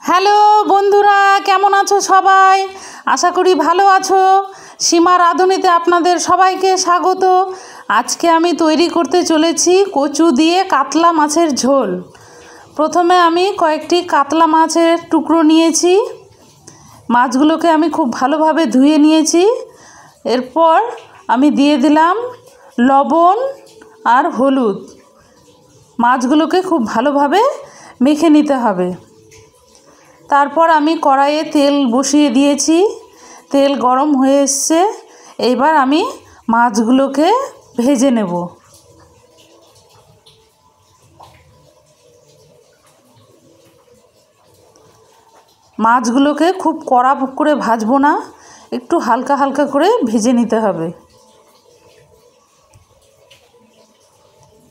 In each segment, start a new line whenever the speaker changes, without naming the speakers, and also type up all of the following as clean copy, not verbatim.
Hello বন্ধুরা, কেমন আছো সবাই? আশা করি ভালো আছো। সীমা রাঁধুনিতে আপনাদের সবাইকে স্বাগত। আজকে আমি তৈরি করতে চলেছি কচু দিয়ে কাতলা মাছের ঝোল। প্রথমে আমি কয়েকটি কাতলা মাছের টুকরো নিয়েছি। মাছগুলোকে আমি খুব ভালোভাবে ধুয়ে নিয়েছি। এরপর আমি দিয়ে দিলাম লবণ আর হলুদ। মাছগুলোকে খুব ভালোভাবে মেখে নিতে হবে। তারপর আমি কড়াইয়ে তেল বসিয়ে দিয়েছি। তেল গরম হয়ে এসছে। এইবার আমি মাছগুলোকে ভেজে নেব। মাছগুলোকে খুব কড়া করে ভাজবো না, একটু হালকা হালকা করে ভেজে নিতে হবে।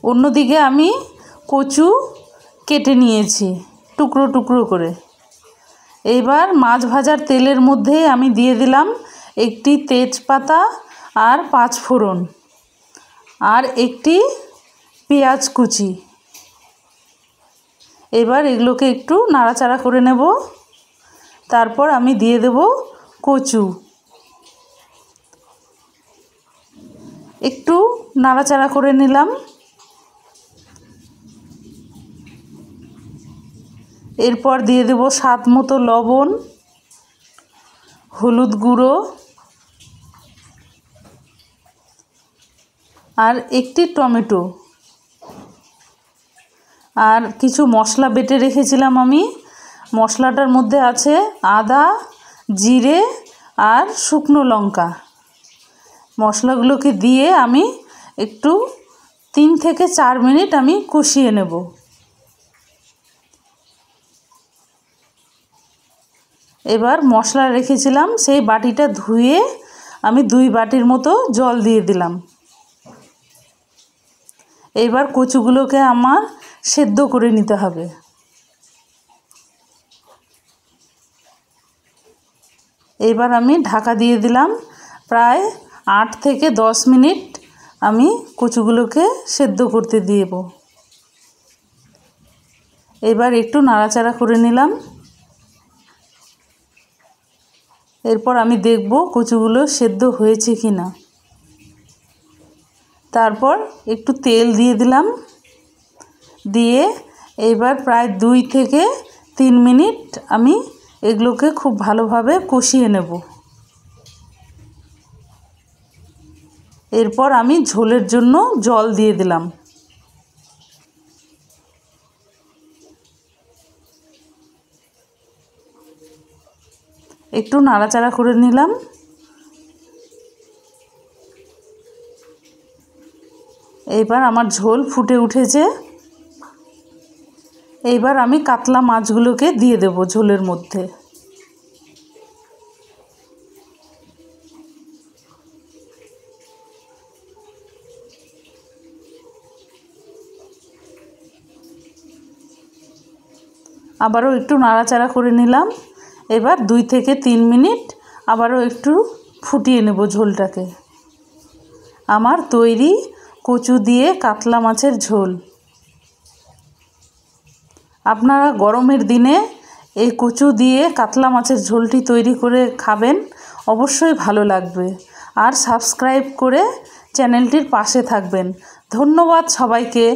অন্যদিকে আমি কচু কেটে নিয়েছি টুকরো টুকরো করে। এইবার মাছ ভাজার তেলের মধ্যে আমি দিয়ে দিলাম একটি তেজপাতা আর 5 ফোড়ন আর একটি পেঁয়াজ কুচি। এবার এগুলোকে একটু নাড়াচাড়া করে নেব। তারপর আমি দিয়ে দেব কচু। একটু নাড়াচাড়া করে নিলাম। এরপর দিয়ে দেব স্বাদ মতো লবণ, হলুদ গুঁড়ো আর একটি টমেটো আর কিছু মশলা বেটে রেখেছিলাম আমি। মশলাটার মধ্যে আছে আদা, জিরে আর শুকনো লঙ্কা। মশলাগুলোকে দিয়ে আমি একটু 3 থেকে 4 মিনিট আমি কষিয়ে নেব। এবার মশলা রেখেছিলাম সেই বাটিটা ধুয়ে আমি 2 বাটির মতো জল দিয়ে দিলাম। এইবার কচুগুলোকে আমার সেদ্ধ করে নিতে হবে। এইবার আমি ঢাকা দিয়ে দিলাম। প্রায় 8 থেকে 10 মিনিট আমি কচুগুলোকে সেদ্ধ করতে দেব। এবার একটু নাড়াচাড়া করে নিলাম। এরপর আমি দেখব কচুগুলো সেদ্ধ হয়েছে কি না। তারপর একটু তেল দিয়ে দিলাম। দিয়ে এবার প্রায় 2 থেকে 3 মিনিট আমি এগুলোকে খুব ভালোভাবে কষিয়ে নেব। এরপর আমি ঝোলের জন্য জল দিয়ে দিলাম। একটু নাড়াচাড়া করে নিলাম। এইবার আমার ঝোল ফুটে উঠেছে। এইবার আমি কাতলা মাছগুলোকে দিয়ে দেব ঝোলের মধ্যে। আবারও একটু নাড়াচাড়া করে নিলাম। এবার 2 থেকে 3 মিনিট আবারও একটু ফুটিয়ে নেব ঝোলটাকে। আমার তৈরি কচু দিয়ে কাতলা মাছের ঝোল। আপনারা গরমের দিনে এই কচু দিয়ে কাতলা মাছের ঝোলটি তৈরি করে খাবেন, অবশ্যই ভালো লাগবে। আর সাবস্ক্রাইব করে চ্যানেলটির পাশে থাকবেন। ধন্যবাদ সবাইকে।